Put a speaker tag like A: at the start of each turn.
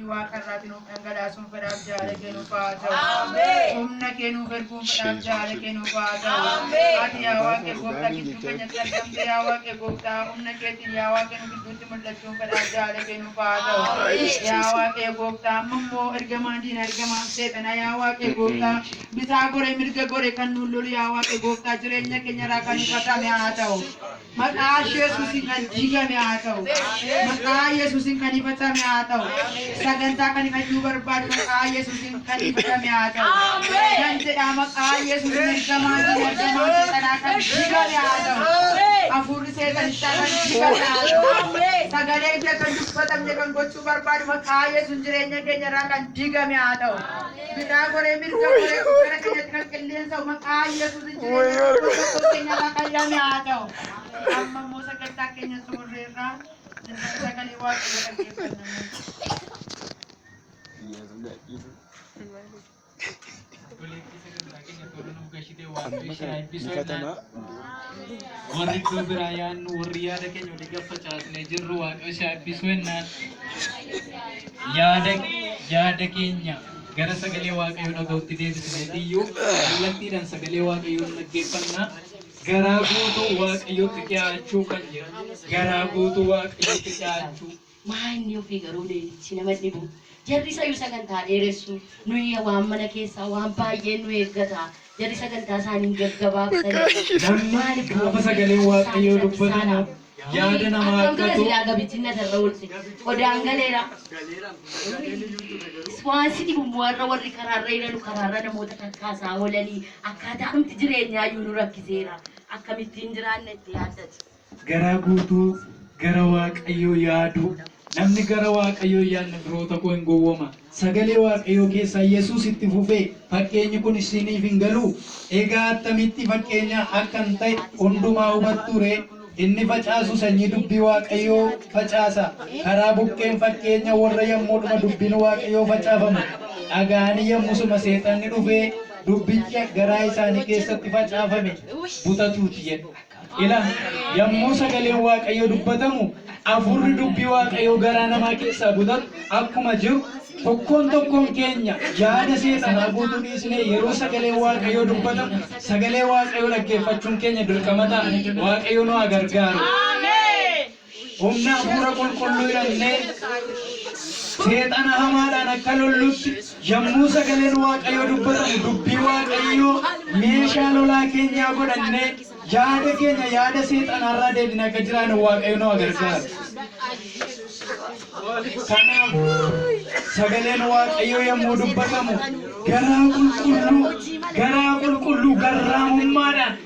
A: واقراتي نو أنغدا سون فراب جالك نو فاتو آمين أمنا كنو فرقوم فراب جالك نو فاتو آتي يا واقع غوتا كتو كنيا سرقم دي يا واقع غوتا أمنا كتي يا واقع نو كتو تمدلتون فراب جالك نو فاتو يا واقع غوتا ممو إرغمان دين إرغمان سيتنا يا واقع غوتا بيسا غوري مرغا غوري كنو لولي يا واقع غوتا جرينيا كنيا راكاني فتا مي آتاو مكا يسوع كان جيغا مي آتاو مكا يسوع كان فتا مي آتاو سغنتا كان فجو برباد مكا يسوع كان فتا مي آتاو جنت مكا يسوع إرغمان دين إرغمان سيتنا كان جيغا مي آتاو أفور سيتنا كان جيغا مي آتاو سغلي كان دفتا مي كان غوچو برباد مكا يسوع جرينيا كنيا راكان جيغا مي آتاو بيتا غوري مرغا غوري كنا كنيا كلين سو مكا يسوع جرينيا كنيا راكان جيغا مي آتاو amma mo sa kanta kanya surera sa kaliwa ko kagipan naman Warri Birayan Warriya da Kenya daga facas ne jirru wa ƙarshe episode na yaada Kenya gara sagalee waaqayyo dhaga'utti deebisnee diyyuu kallattiidhaan sagalee waaqayyo dhaggeeffannaa garaa guutuu waaqayyotti dhiyaachuu kan jedhu garaa guutuu waaqayyotti dhiyaachuu
B: maanni ofii garuu deebichi nama dhibu jarri sayyuu sagantaa dheeressu nuyi waan mana keessaa waan baay'ee nu eeggata jarri sagantaa isaanii gaggabaabsanii
A: namni gaafa sagalee waaqayyoo dubbatan yaada namaa akkatu
B: gabitinna darra ulse odaan galeera waan sidi warra warri karaarra jiran karaarra namoota kakkaasaa oolanii akkaataa nuti jireenyaa iyyuu nu rakkiseera akkamittiin jiraanne itti yaaddati
A: garaa guutuu gara waaqayyoo yaadu namni gara waaqayyoo yaadne firoota koo hin gowwoma sagalee waaqayyoo keessaa Yesuus itti fufee fakkeenyi kun isiniif hin galu egaa attamitti fakkeenya akkan ta'e hundumaa hubatture inni facaasu sanyii dubbii waaqayyoo facaasa karaa buqqeen fakkeenya warra yommuudhuma dubbiin waaqayyoo facaafamu dhagaanii yommusuma seexanni dhufee dubbicha garaa isaanii keessatti facaafame butatuuti jedhu ila yommuu sagaleen waaqayyoo dubbatamu afurri dubbii waaqayyoo garaa namaa keessaa butatu akkuma jiru tokkoon keenya yaada seexanaa guutuu dhiisnee yeroo sagalee waaqayyoo dubbatamu sagalee waaqayyoo dhaggeeffachuun keenya dirqama ta'a waaqayyoo nu haa gargaaru humna hafuura qulqulluu hidhannee seexana hamaadhaan akka lollutti yommuu sagaleen waaqayyoo dubbatamu dubbii waaqayyoo meeshaa lolaa keenyaa godhannee yaada keenya yaada seexanaarraa deebine akka jiraannu waaqayyoo nu haa gargaaru kanaaf sagaleen waaqayyoo yommuu dubbatamu garaa qulqulluu garraamummaadhaan